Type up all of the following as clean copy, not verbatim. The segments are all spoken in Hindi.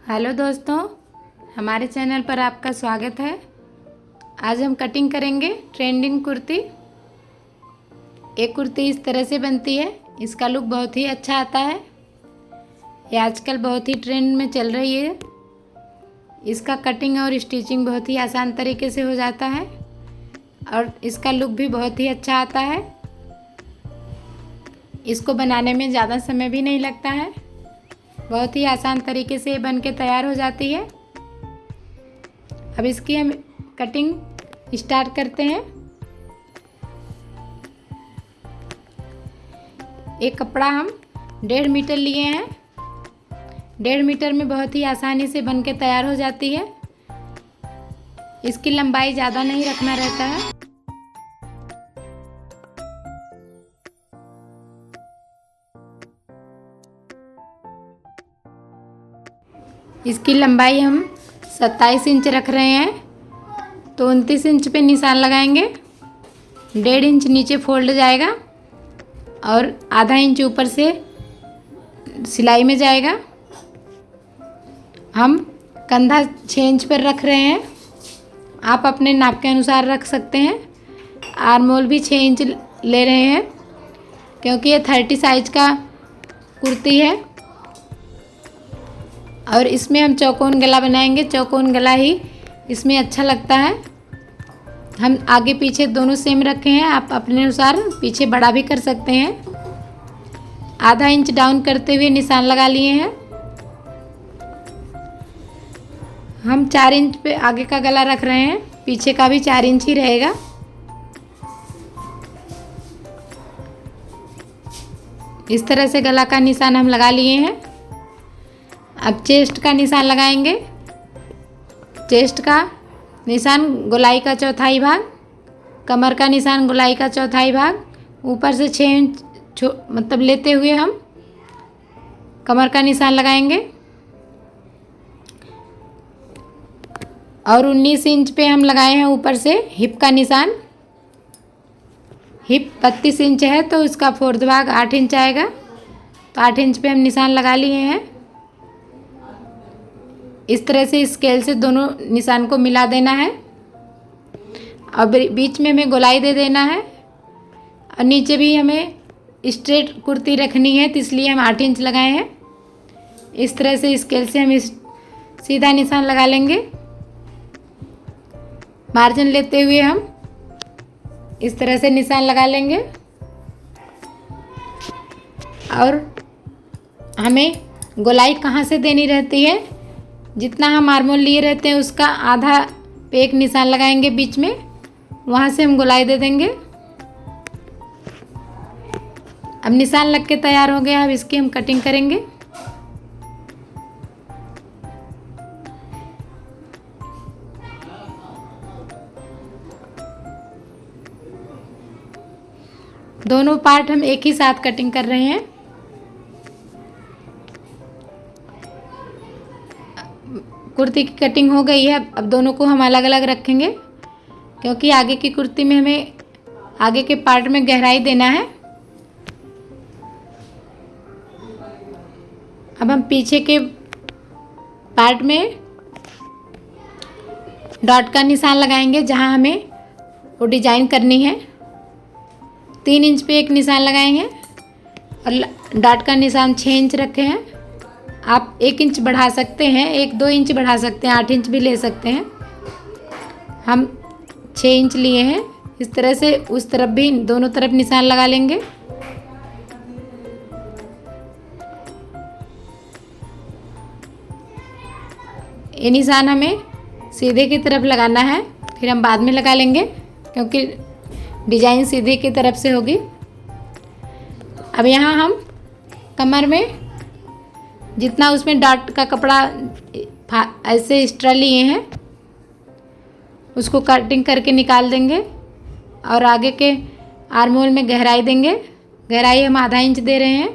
हेलो दोस्तों, हमारे चैनल पर आपका स्वागत है। आज हम कटिंग करेंगे ट्रेंडिंग कुर्ती। एक कुर्ती इस तरह से बनती है। इसका लुक बहुत ही अच्छा आता है। ये आजकल बहुत ही ट्रेंड में चल रही है। इसका कटिंग और स्टिचिंग बहुत ही आसान तरीके से हो जाता है और इसका लुक भी बहुत ही अच्छा आता है। इसको बनाने में ज़्यादा समय भी नहीं लगता है। बहुत ही आसान तरीके से बन के तैयार हो जाती है। अब इसकी हम कटिंग स्टार्ट करते हैं। एक कपड़ा हम 1.5 मीटर लिए हैं। 1.5 मीटर में बहुत ही आसानी से बन के तैयार हो जाती है। इसकी लंबाई ज़्यादा नहीं रखना रहता है। इसकी लंबाई हम 27 इंच रख रहे हैं, तो 29 इंच पे निशान लगाएंगे। 1.5 इंच नीचे फोल्ड जाएगा और आधा इंच ऊपर से सिलाई में जाएगा। हम कंधा 6 इंच पर रख रहे हैं। आप अपने नाप के अनुसार रख सकते हैं। आर्म होल भी 6 इंच ले रहे हैं क्योंकि ये 30 साइज का कुर्ती है और इसमें हम चौकोन गला बनाएंगे। चौकोन गला ही इसमें अच्छा लगता है। हम आगे पीछे दोनों सेम रखे हैं। आप अपने अनुसार पीछे बड़ा भी कर सकते हैं। आधा इंच डाउन करते हुए निशान लगा लिए हैं। हम 4 इंच पे आगे का गला रख रहे हैं। पीछे का भी 4 इंच ही रहेगा। इस तरह से गला का निशान हम लगा लिए हैं। अब चेस्ट का निशान लगाएंगे। चेस्ट का निशान गोलाई का चौथाई भाग, कमर का निशान गोलाई का चौथाई भाग, ऊपर से 6 इंच मतलब लेते हुए हम कमर का निशान लगाएंगे और 19 इंच पे हम लगाए हैं ऊपर से हिप का निशान। हिप 32 इंच है तो इसका फोर्थ भाग 8 इंच आएगा, तो 8 इंच पे हम निशान लगा लिए हैं। इस तरह से स्केल से दोनों निशान को मिला देना है और बीच में हमें गोलाई दे देना है और नीचे भी हमें स्ट्रेट कुर्ती रखनी है, तो इसलिए हम 8 इंच लगाए हैं। इस तरह से स्केल से हम सीधा निशान लगा लेंगे। मार्जिन लेते हुए हम इस तरह से निशान लगा लेंगे और हमें गोलाई कहाँ से देनी रहती है, जितना हम आर्म होल लिए रहते हैं उसका आधा पे एक निशान लगाएंगे बीच में, वहाँ से हम गोलाई दे देंगे। अब निशान लग के तैयार हो गया। अब इसकी हम कटिंग करेंगे। दोनों पार्ट हम एक ही साथ कटिंग कर रहे हैं। कुर्ती की कटिंग हो गई है। अब दोनों को हम अलग अलग रखेंगे क्योंकि आगे की कुर्ती में हमें आगे के पार्ट में गहराई देना है। अब हम पीछे के पार्ट में डॉट का निशान लगाएंगे जहां हमें वो डिजाइन करनी है। 3 इंच पे एक निशान लगाएंगे और डॉट का निशान 6 इंच रखे हैं। आप 1 इंच बढ़ा सकते हैं, 1-2 इंच बढ़ा सकते हैं, 8 इंच भी ले सकते हैं। हम 6 इंच लिए हैं। इस तरह से उस तरफ भी दोनों तरफ निशान लगा लेंगे। ये निशान हमें सीधे की तरफ लगाना है, फिर हम बाद में लगा लेंगे क्योंकि डिजाइन सीधे की तरफ से होगी। अब यहाँ हम कमर में जितना उसमें डॉट का कपड़ा ऐसे एक्स्ट्रा लिए हैं उसको कटिंग करके निकाल देंगे और आगे के आर्म होल में गहराई देंगे। गहराई हम आधा इंच दे रहे हैं।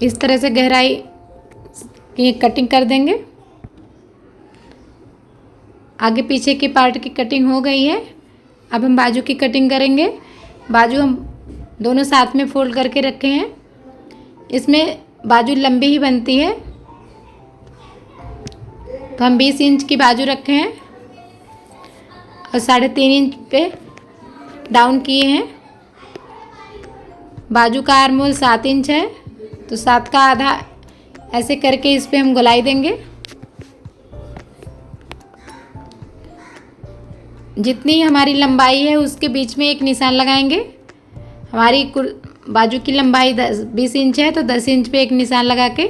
इस तरह से गहराई की कटिंग कर देंगे। आगे पीछे की पार्ट की कटिंग हो गई है। अब हम बाजू की कटिंग करेंगे। बाजू हम दोनों साथ में फोल्ड करके रखे हैं। इसमें बाजू लंबी ही बनती है, तो हम 20 इंच की बाजू रखे हैं और 3.5 इंच पे डाउन किए हैं। बाजू का आर्मोल 7 इंच है, तो 7 का आधा ऐसे करके इस पे हम गोलाई देंगे। जितनी हमारी लंबाई है उसके बीच में एक निशान लगाएंगे। हमारी बाजू की लंबाई 20 इंच है, तो 10 इंच पे एक निशान लगा के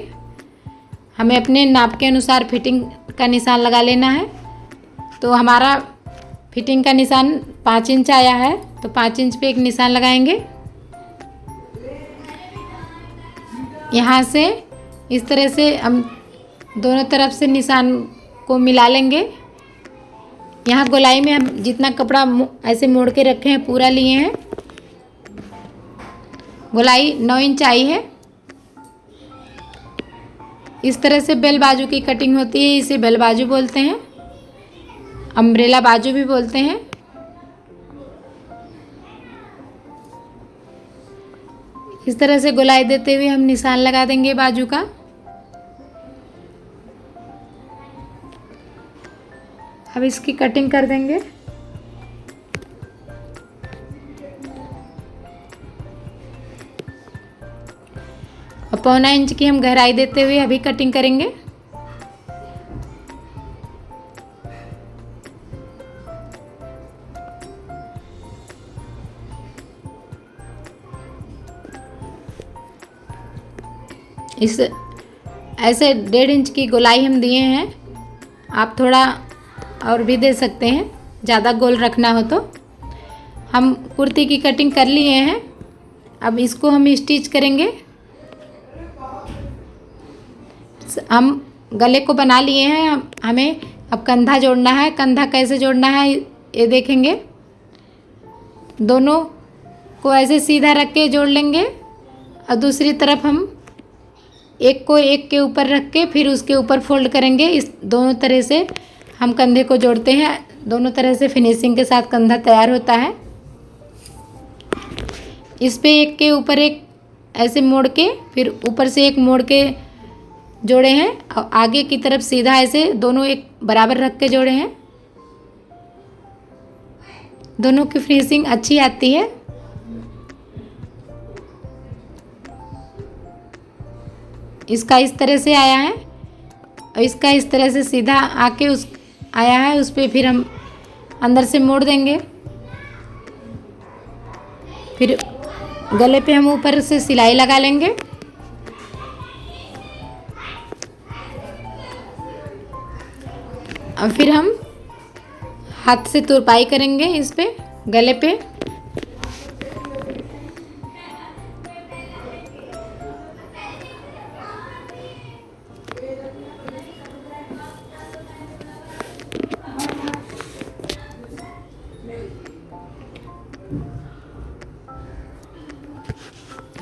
हमें अपने नाप के अनुसार फिटिंग का निशान लगा लेना है। तो हमारा फिटिंग का निशान 5 इंच आया है, तो 5 इंच पे एक निशान लगाएंगे। यहाँ से इस तरह से हम दोनों तरफ से निशान को मिला लेंगे। यहाँ गोलाई में हम जितना कपड़ा ऐसे मोड़ के रखे हैं पूरा लिए हैं। गोलाई 9 इंच आई है। इस तरह से बेल बाजू की कटिंग होती है, इसे बेल बाजू बोलते हैं, अम्ब्रेला बाजू भी बोलते हैं। इस तरह से गोलाई देते हुए हम निशान लगा देंगे बाजू का। अब इसकी कटिंग कर देंगे। और 1.25 इंच की हम गहराई देते हुए अभी कटिंग करेंगे। इस ऐसे 1.5 इंच की गोलाई हम दिए हैं। आप थोड़ा और भी दे सकते हैं, ज़्यादा गोल रखना हो तो। हम कुर्ती की कटिंग कर लिए हैं। अब इसको हम स्टिच करेंगे। हम गले को बना लिए हैं, हमें अब कंधा जोड़ना है। कंधा कैसे जोड़ना है ये देखेंगे। दोनों को ऐसे सीधा रख के जोड़ लेंगे और दूसरी तरफ हम एक को एक के ऊपर रख के फिर उसके ऊपर फोल्ड करेंगे। इस दोनों तरह से हम कंधे को जोड़ते हैं। दोनों तरह से फिनिशिंग के साथ कंधा तैयार होता है। इस पे एक के ऊपर एक ऐसे मोड़ के फिर ऊपर से एक मोड़ के जोड़े हैं और आगे की तरफ सीधा ऐसे दोनों एक बराबर रख के जोड़े हैं। दोनों की फिनिशिंग अच्छी आती है। इसका इस तरह से आया है और इसका इस तरह से सीधा आके उस आया है, उस पर फिर हम अंदर से मोड़ देंगे। फिर गले पे हम ऊपर से सिलाई लगा लेंगे। और फिर हम हाथ से तुरपाई करेंगे इस पे गले पे।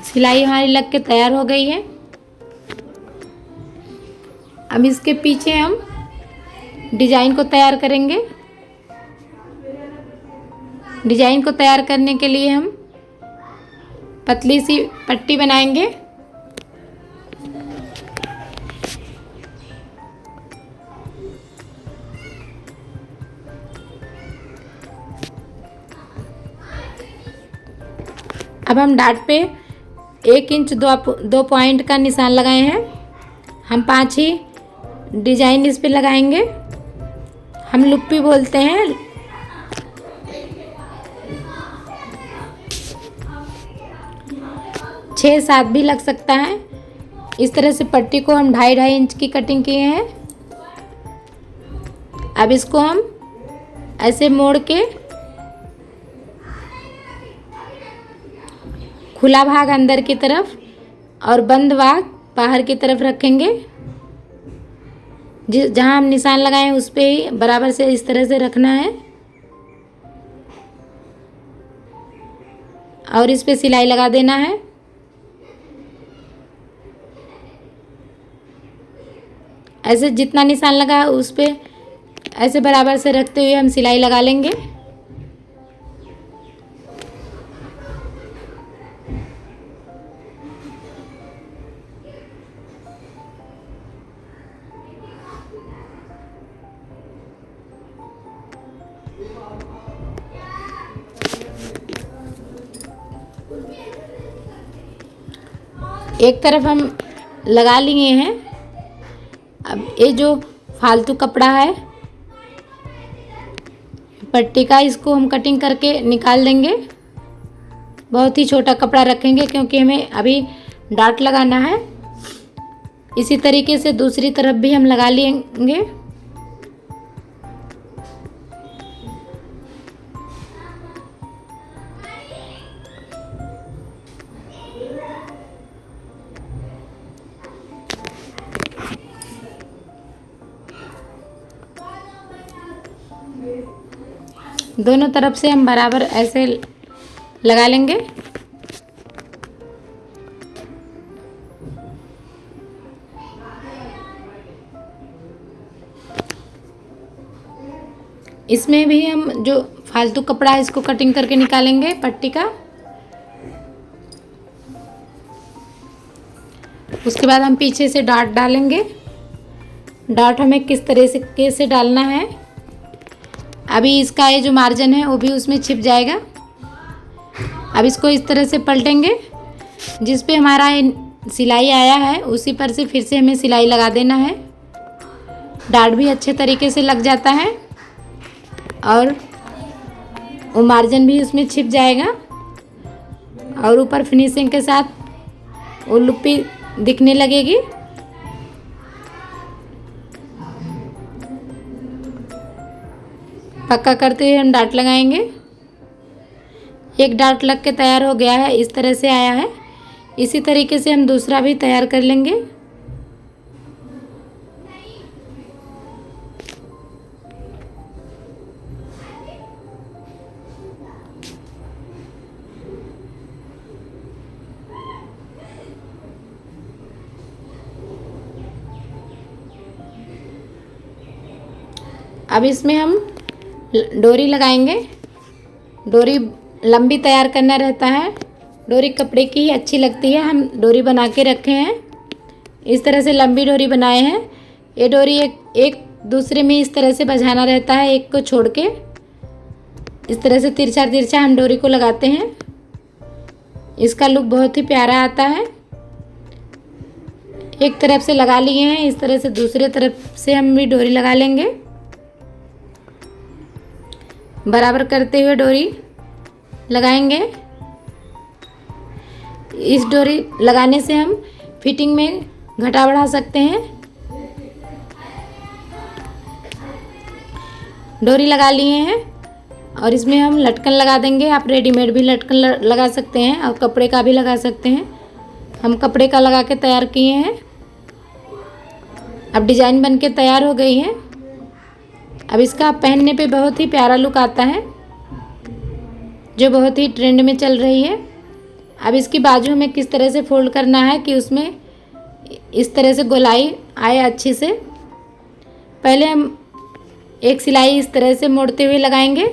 सिलाई हमारी लग के तैयार हो गई है। अब इसके पीछे हम डिजाइन को तैयार करेंगे। डिजाइन को तैयार करने के लिए हम पतली सी पट्टी बनाएंगे। अब हम डाट पे 1 इंच 2 पॉइंट का निशान लगाए हैं। हम 5 ही डिजाइन इस पे लगाएंगे। हम लुप्पी बोलते हैं। छः 7 भी लग सकता है। इस तरह से पट्टी को हम 2.5 इंच की कटिंग किए हैं। अब इसको हम ऐसे मोड़ के खुला भाग अंदर की तरफ और बंद भाग बाहर की तरफ रखेंगे। जहाँ हम निशान लगाए हैं उस पे ही बराबर से इस तरह से रखना है और इस पे सिलाई लगा देना है। ऐसे जितना निशान लगा उस पे ऐसे बराबर से रखते हुए हम सिलाई लगा लेंगे। एक तरफ हम लगा लिए हैं। अब ये जो फालतू कपड़ा है पट्टी का, इसको हम कटिंग करके निकाल देंगे। बहुत ही छोटा कपड़ा रखेंगे क्योंकि हमें अभी डाट लगाना है। इसी तरीके से दूसरी तरफ भी हम लगा लेंगे। दोनों तरफ से हम बराबर ऐसे लगा लेंगे। इसमें भी हम जो फालतू कपड़ा है इसको कटिंग करके निकालेंगे पट्टी का। उसके बाद हम पीछे से डाट डालेंगे। डाट हमें किस तरह से कैसे डालना है, अभी इसका ये जो मार्जिन है वो भी उसमें छिप जाएगा। अब इसको इस तरह से पलटेंगे, जिस पे हमारा सिलाई आया है उसी पर से फिर से हमें सिलाई लगा देना है। डाट भी अच्छे तरीके से लग जाता है और वो मार्जिन भी उसमें छिप जाएगा और ऊपर फिनिशिंग के साथ वो लुप्पी दिखने लगेगी। पक्का करते हुए हम डाट लगाएंगे। एक डाट लग के तैयार हो गया है, इस तरह से आया है। इसी तरीके से हम दूसरा भी तैयार कर लेंगे। अब इसमें हम डोरी लगाएंगे। डोरी लंबी तैयार करना रहता है। डोरी कपड़े की ही अच्छी लगती है, हम डोरी बना के रखे हैं। इस तरह से लंबी डोरी बनाए हैं। ये डोरी एक दूसरे में इस तरह से बंधाना रहता है, एक को छोड़ के इस तरह से तिरछा तिरछा हम डोरी को लगाते हैं। इसका लुक बहुत ही प्यारा आता है। एक तरफ से लगा लिए हैं, इस तरह से दूसरे तरफ से हम भी डोरी लगा लेंगे। बराबर करते हुए डोरी लगाएंगे। इस डोरी लगाने से हम फिटिंग में घटा बढ़ा सकते हैं। डोरी लगा लिए हैं और इसमें हम लटकन लगा देंगे। आप रेडीमेड भी लटकन लगा सकते हैं और कपड़े का भी लगा सकते हैं। हम कपड़े का लगा के तैयार किए हैं। अब डिजाइन बन के तैयार हो गई है। अब इसका पहनने पे बहुत ही प्यारा लुक आता है, जो बहुत ही ट्रेंड में चल रही है। अब इसकी बाजू हमें किस तरह से फोल्ड करना है कि उसमें इस तरह से गोलाई आए अच्छी से। पहले हम एक सिलाई इस तरह से मोड़ते हुए लगाएंगे।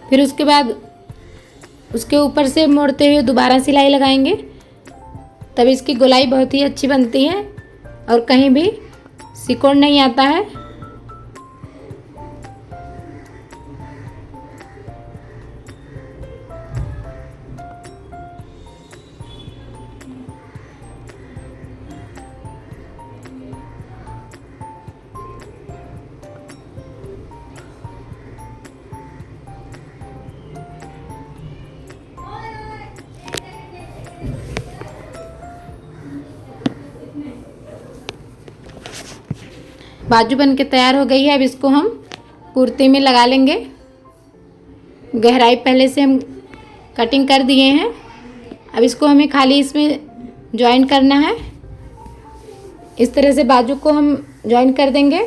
फिर उसके बाद उसके ऊपर से मोड़ते हुए दोबारा सिलाई लगाएंगे। तब इसकी गोलाई बहुत ही अच्छी बनती है और कहीं भी सिकुड़ नहीं आता है। बाजू बन के तैयार हो गई है। अब इसको हम कुर्ते में लगा लेंगे। गहराई पहले से हम कटिंग कर दिए हैं। अब इसको हमें खाली इसमें जॉइन करना है। इस तरह से बाजू को हम जॉइन कर देंगे।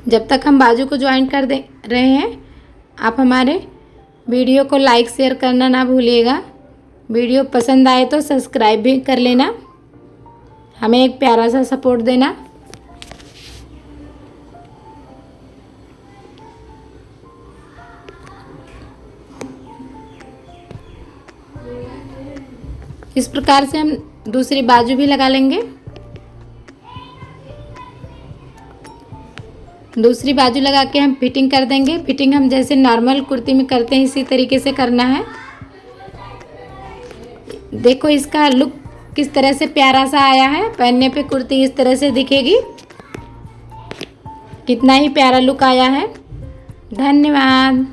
जब तक हम बाजू को जॉइन कर दे रहे हैं, आप हमारे वीडियो को लाइक शेयर करना ना भूलिएगा। वीडियो पसंद आए तो सब्सक्राइब भी कर लेना, हमें एक प्यारा सा सपोर्ट देना। इस प्रकार से हम दूसरी बाजू भी लगा लेंगे। दूसरी बाजू लगा के हम फिटिंग कर देंगे। फिटिंग हम जैसे नॉर्मल कुर्ती में करते हैं इसी तरीके से करना है। देखो इसका लुक किस तरह से प्यारा सा आया है। पहनने पे कुर्ती इस तरह से दिखेगी। कितना ही प्यारा लुक आया है। धन्यवाद।